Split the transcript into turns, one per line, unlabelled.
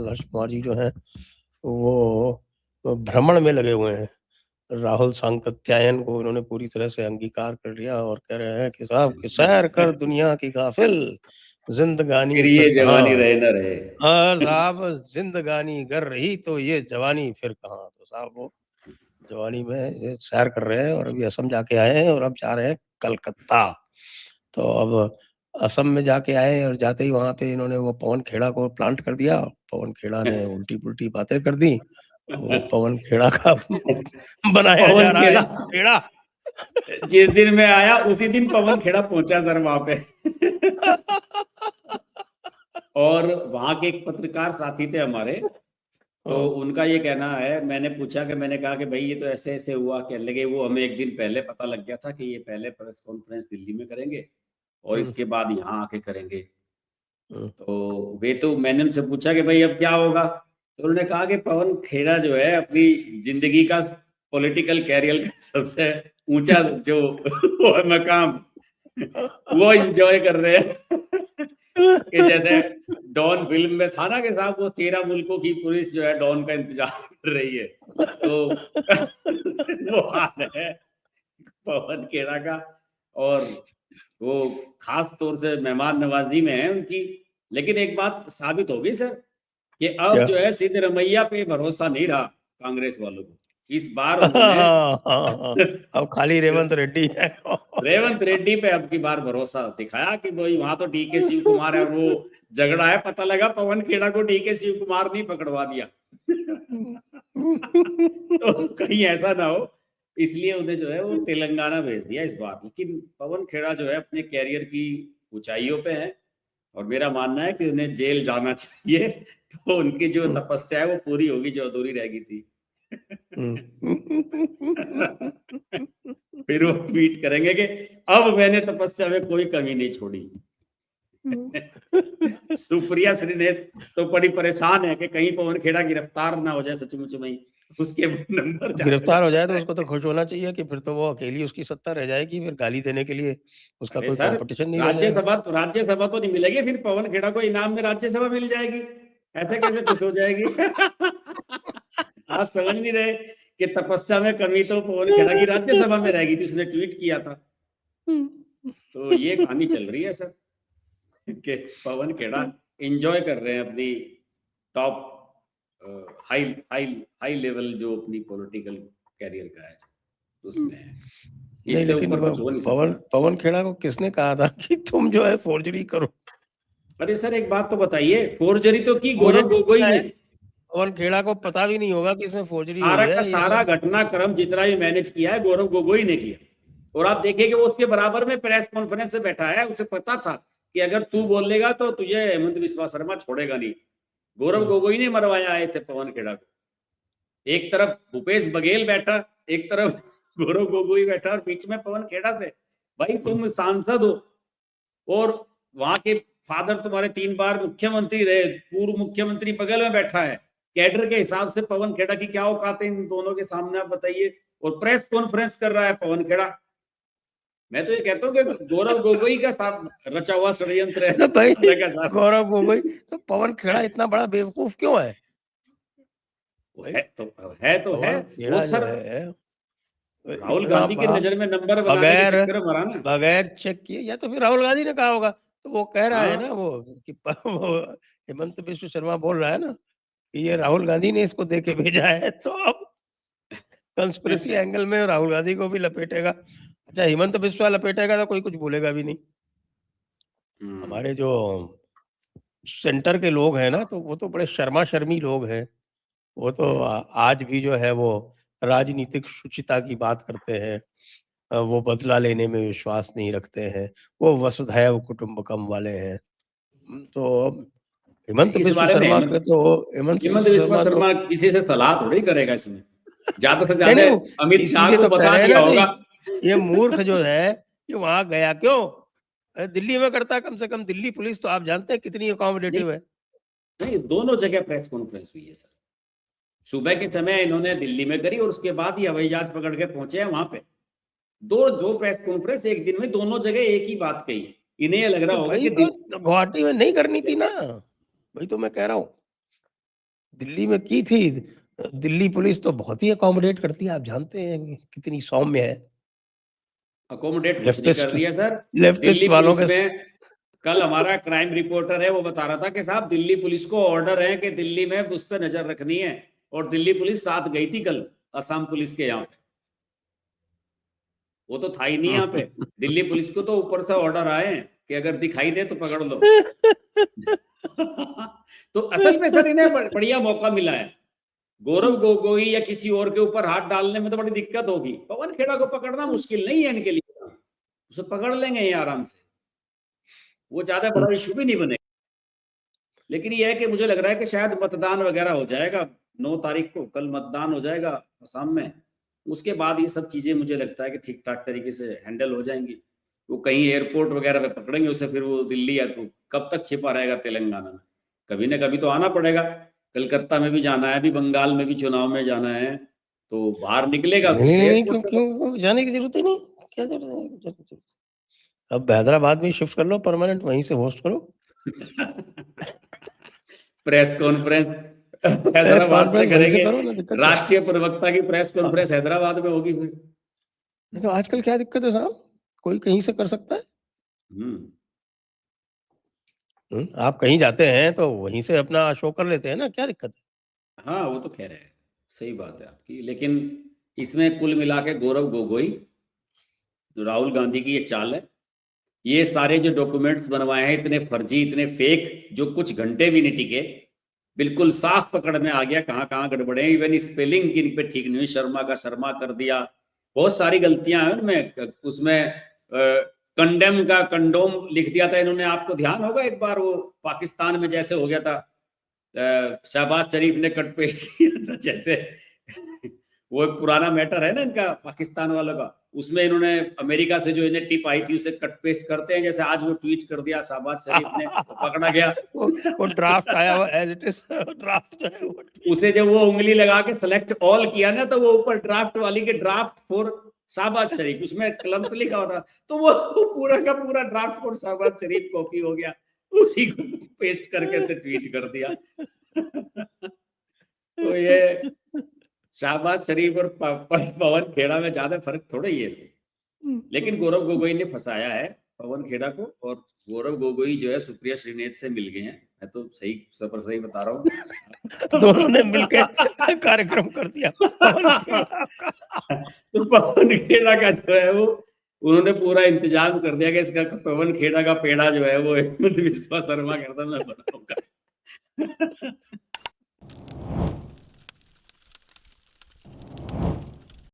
फिलहाल हर्ष कुमार जी जो हैं वो भ्रमण में लगे हुए हैं। राहुल सांकृत्यायन को उन्होंने पूरी तरह से अंगीकार कर लिया और कह रहे हैं कि साहब कि सैर कर दुनिया की गाफिल, जिंदगानी
फिर
फिर
ये जवानी
कहाँ।
रहे न रहे।
हाँ साहब, जिंदगानी गर रही तो ये जवानी फिर कहाँ। तो साहब वो जवानी में ये सैर कर रहे हैं और अभी असम जाके आए हैं और अब जा रहे हैं कलकत्ता। तो अब असम में जाके आए और जाते ही वहां पे इन्होंने वो पवन खेड़ा को प्लांट कर दिया। पवन खेड़ा ने उल्टी पुल्टी बातें कर दी। वो पवन खेड़ा का बनाया जा
पवन
रहा है
खेड़ा
खेड़ा।
जिस दिन मैं आया उसी दिन पवन खेड़ा पहुंचा सर वहां पे। और वहां के एक पत्रकार साथी थे हमारे, तो उनका ये कहना है, मैंने पूछा कि मैंने कहा कि भाई ये तो ऐसे ऐसे हुआ, कहने लगे वो हमें एक दिन पहले पता लग गया था कि ये पहले प्रेस कॉन्फ्रेंस दिल्ली में करेंगे और इसके बाद यहाँ आके करेंगे। तो वे तो मैंने उनसे पूछा कि भाई अब क्या होगा, तो उन्होंने कहा कि पवन खेड़ा जो है अपनी जिंदगी का पॉलिटिकल कैरियर का सबसे ऊंचा जो मकाम वो एंजॉय कर रहे हैं। कि जैसे डॉन फिल्म में था ना कि साहब वो 13 मुल्कों की पुलिस जो है डॉन का इंतजार कर रही है, तो वो हाल है पवन खेड़ा का। और वो खास तौर से मेहमान नवाजी में है उनकी। लेकिन एक बात साबित होगी सर कि अब
क्या?
जो है सिद्धरमैया पे भरोसा नहीं रहा कांग्रेस वालों को। इस बार उन्होंने
अब खाली रेवंत रेड्डी है।
रेवंत रेड्डी पे अब की बार भरोसा दिखाया कि भाई वहां तो डीके शिव कुमार है, वो झगड़ा है, पता लगा पवन खेड़ा को डीके शिव कुमार नहीं पकड़वा दिया। तो कहीं ऐसा ना हो, इसलिए उन्हें जो है वो तेलंगाना भेज दिया इस बार। लेकिन पवन खेड़ा जो है अपने कैरियर की ऊंचाइयों पे है और मेरा मानना है कि उन्हें जेल जाना चाहिए। तो उनकी जो तपस्या है वो पूरी होगी जो अधूरी रह गई थी। फिर वो ट्वीट करेंगे कि अब मैंने तपस्या में कोई कमी नहीं छोड़ी। सुप्रिया श्री ने तो बड़ी परेशान है कि कहीं पवन खेड़ा गिरफ्तार ना हो जाए सचमुच में ही, उसके नंबर
गिरफ्तार हो जाए तो उसको तो खुश होना चाहिए कि फिर तो वो अकेली उसकी सत्ता रह जाएगी, फिर गाली देने के लिए उसका
अरे
कोई
सर,
कंपटीशन नहीं रह जाएगा।
राज्यसभा तो नहीं मिलेगी, फिर पवन खेड़ा को इनाम में राज्यसभा मिल जाएगी, ऐसे कैसे खुश हो जाएगी। आप समझ नहीं रहे कि तपस्या में कमी तो पवन खेड़ा की राज्यसभा में रहेगी, तो उसने ट्वीट किया था। तो ये कहानी चल रही है सर कि पवन खेड़ा एंजॉय कर रहे हैं अपनी top high high high level जो अपनी पॉलिटिकल कैरियर का है उसमें है।
नहीं,
इससे
लेकिन
ऊपर कुछ हो नहीं
पवन
सकता।
पवन खेड़ा को किसने कहा था कि तुम जो है फोर्जरी करो?
अरे सर एक बात तो बताइए, फोर्जरी तो की
मुझे
गौरव गोगोई
लगता
ने।
है पवन खेड़ा को पता भी नहीं होगा कि इसमें फोर्जरी हुई
सारा का
है ये
सारा
सब।
घटनाक्रम जितना भी मैनेज किया है गौरव गोगोई ने किया। और आप देखिए कि वो उसके बराबर में प्रेस कॉन्फ्रेंस से बैठा है, उसे पता था कि अगर तू बोलेगा तो तुझे हेमंत बिस्वा शर्मा छोड़ेगा नहीं। गौरव गोगोई ने मरवाया है इसे पवन खेड़ा को। एक तरफ भूपेश बघेल बैठा, एक तरफ गौरव गोगोई बैठा और बीच में पवन खेड़ा से, भाई तुम सांसद हो और वहां के फादर तुम्हारे 3 बार मुख्यमंत्री रहे, पूर्व मुख्यमंत्री बगल में बैठा है, कैडर के हिसाब से पवन खेड़ा की क्या औकात है इन दोनों के सामने आप बताइए। और प्रेस कॉन्फ्रेंस कर रहा है पवन खेड़ा। मैं तो ये कहता हूँ कि गौरव गोगोई का साथ रचा हुआ षड्यंत्र है
भाई
लगातार।
गौरव गोगोई तो पवन खेड़ा इतना बड़ा बेवकूफ क्यों है? भाई
है
पवन
वो
खेड़ा जो
सर
है
राहुल
इतना
गांधी की नजर में नंबर बनाने के
बगैर
चक्कर में मरा ना।
बगैर चेक किए, या तो फिर राहुल गांधी ने कहा होगा। तो वो कह रहा है
हाँ
ना वो कि वो हेमंत बिस्व शर्मा बोल रहा है ना कि ये राहुल गांधी ने इसको दे के भेजा है। तो अब कंस्पिरेसी एंगल में राहुल गांधी को भी लपेटेगा। अच्छा, हेमंत बिस्वा लपेटेगा तो कोई कुछ बोलेगा भी नहीं। हमारे जो सेंटर के लोग हैं ना, तो वो तो बड़े शर्मा शर्मी लोग हैं। वो तो आज भी जो है वो राजनीतिक शुचिता की बात करते हैं। वो बदला लेने में विश्वास नहीं रखते हैं। वो वसुधैव कुटुंबकम वाले हैं। तो हेमंत
इस
बिस्व
बारे में
शर्मा के तो हेमंत
हेमंत
बिस्व
बिस्वा
शर्मा तो
शर्मा किसी से सलाह थोड़ी करेगा इसमें। ज्यादा से
नहीं
ज्यादा
नहीं, वो
अमित शाह
इसीलिए
को
तो कह
बता
रहे हैं
दिया
ना
होगा।
कि ये मूर्ख जो है ये वहां गया क्यों? दिल्ली में करता, कम से कम दिल्ली पुलिस तो आप जानते हैं कितनी
नहीं
अकोमोडेटिव है।
नहीं, दोनों जगह प्रेस कॉन्फ्रेंस हुई है सर। सुबह के समय इन्होंने दिल्ली में करी और उसके बाद ही हवाई जहाज पकड़ के पहुंचे हैं वहां पे। दो दो प्रेस कॉन्फ्रेंस एक दिन में, दोनों जगह एक ही बात कही। इन्हें ये लग रहा
तो
होगा
भाई
कि
तो गुवाहाटी में नहीं करनी थी ना। वही तो मैं कह रहा हूँ। दिल्ली में की थी। दिल्ली पुलिस तो बहुत ही अकोमोडेट करती है, आप जानते हैं कि कितनी सौम्य है।
अकोमोडेट कुछ नहीं कर
लेफ्टिस्ट
रही है सर।
लेफ्टिस्ट
दिल्ली
वालों
पुलिस
के
में कल हमारा क्राइम रिपोर्टर है, वो बता रहा था कि साहब दिल्ली पुलिस को ऑर्डर है कि दिल्ली में उस पर नजर रखनी है, और दिल्ली पुलिस साथ गई थी कल असम पुलिस के यहाँ पे। वो तो था ही नहीं यहाँ पे। दिल्ली पुलिस को तो ऊपर से ऑर्डर आए हैं कि अगर दिखाई दे तो पकड़ लो। तो असल में सर इन्हें बढ़िया मौका मिला है। गौरव गोगोई या किसी और के ऊपर हाथ डालने में तो बड़ी दिक्कत होगी, पवन खेड़ा को पकड़ना मुश्किल नहीं है इनके लिए, उसे पकड़ लेंगे ये आराम से, वो ज्यादा बड़ा इशू भी नहीं बनेगा। लेकिन ये है कि मुझे लग रहा है कि शायद मतदान वगैरह हो जाएगा 9 तारीख को, कल मतदान हो जाएगा असम में। उसके बाद ये सब चीजें मुझे लगता है कि ठीक ठाक तरीके से हैंडल हो जाएंगी। वो कहीं एयरपोर्ट वगैरह पे पकड़ेंगे उसे, फिर वो दिल्ली या तो कब तक छिपा रहेगा तेलंगाना में, कभी ना कभी तो आना पड़ेगा। कलकत्ता में भी जाना है, अभी बंगाल में भी चुनाव में जाना है, तो बाहर निकलेगा तो
नहीं,
उसे
नहीं, नहीं,
एयरपोर्ट
क्यों
पे
क्यों क्यों जाने की ज़रूरत ही नहीं। क्या ज़रूरत है? अब हैदराबाद में शिफ्ट कर लो परमानेंट, वहीं से होस्ट करो।
प्रेस कॉन्फ्रेंस
प्रेस
हैदराबाद से
कॉन्फ्रेंस वहीं से
करेंगे,
करो ना, दिक्कत क्या है?
राष्ट्रीय प्रवक्ता की प्रेस कॉन्फ्रेंस हैदराबाद में होगी फिर।
नहीं तो आजकल क्या दिक्कत है साहब? कोई कहीं से कर सकता है।
हम्म।
आप कहीं जाते हैं तो वहीं से अपना शो कर लेते हैं ना, क्या दिक्कत है?
हाँ वो तो खैर है, सही बात है आपकी, लेकिन इसमें कुल मिला के गौरव गोगोई, जो राहुल गांधी की ये चाल है, ये सारे जो डॉक्यूमेंट्स बनवाए हैं इतने फर्जी इतने फेक, जो कुछ घंटे भी नहीं टिके, बिल्कुल साफ पकड़ में आ गया कहाँ कहाँ गड़बड़े हैं। इवन स्पेलिंग इन पे ठीक नहीं हुई, शर्मा का शर्मा कर दिया, बहुत सारी गलतियां हैं उनमें। उसमें कंडेम का कंडोम लिख दिया था इन्होंने, आपको ध्यान होगा एक बार वो पाकिस्तान में जैसे हो गया था, शहबाज शरीफ ने कट पेस्ट किया था जैसे। वो एक पुराना मैटर है ना इनका पाकिस्तान वालों का, उसमें इन्होंने अमेरिका से जो इन्हें टिप आई थी उसे कट पेस्ट करते हैं, जैसे आज वो ट्वीट कर दिया शहबाज शरीफ ने, वो पकड़ा गया।
वो ड्राफ्ट आया हुआ एज इट इज ड्राफ्ट जो है वो
उसे जब वो उंगली लगा के सेलेक्ट ऑल किया ना, तो वो ऊपर ड्राफ्ट वाली के ड्राफ्ट फॉर शहबाज शरीफ उसमें कलम से लिखा हुआ था, तो वो पूरा का पूरा draft for Shahbaz Sharif copy हो गया, उसी को पेस्ट करके से ट्वीट कर दिया। तो ये शहबाज शरीफ और पवन खेड़ा में ज्यादा फर्क थोड़ा ही है। लेकिन गौरव गोगोई ने फंसाया है पवन खेड़ा को, और गौरव गोगोई जो है सुप्रिया श्रीनेत से मिल गए हैं, मैं तो सही सफर सही बता रहा हूँ।
दोनों ने मिलके कार्यक्रम कर दिया पवन खेड़ा का।
तो पवन खेड़ा का जो है वो उन्होंने पूरा इंतजाम कर दिया कि इसका पवन खेड़ा का पेड़ा जो है वो हेमंत बिस्वा शर्मा करता मैं बनाऊंगा।